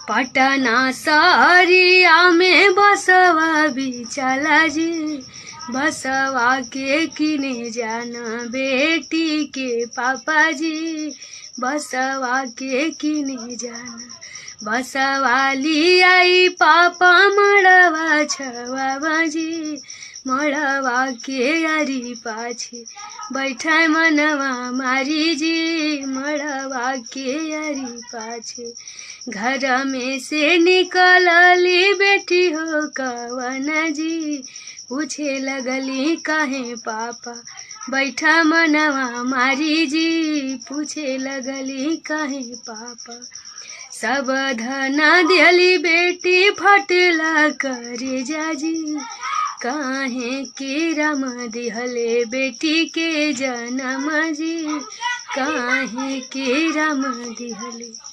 पटना सहरिया में बसवा बिचला जी, बसवा के किने जाना बेटी के पापा जी, बसवा के किने जाना। बसवाली आई पापा मड़वा छवा जी, मड़वा के यारी पाछे बैठा मनवा मारी जी, मड़वा के यारी पाछे। घर में से निकलली बेटी हो कवन जी, पूछे लगली काहे पापा बैठा मनवा मारी जी, पूछे लगली काहे पापा। सब धना दियली बेटी फटला करे जाजी, काहे के राम दिहले बेटी के जन्म जी, काहे के राम दिहले।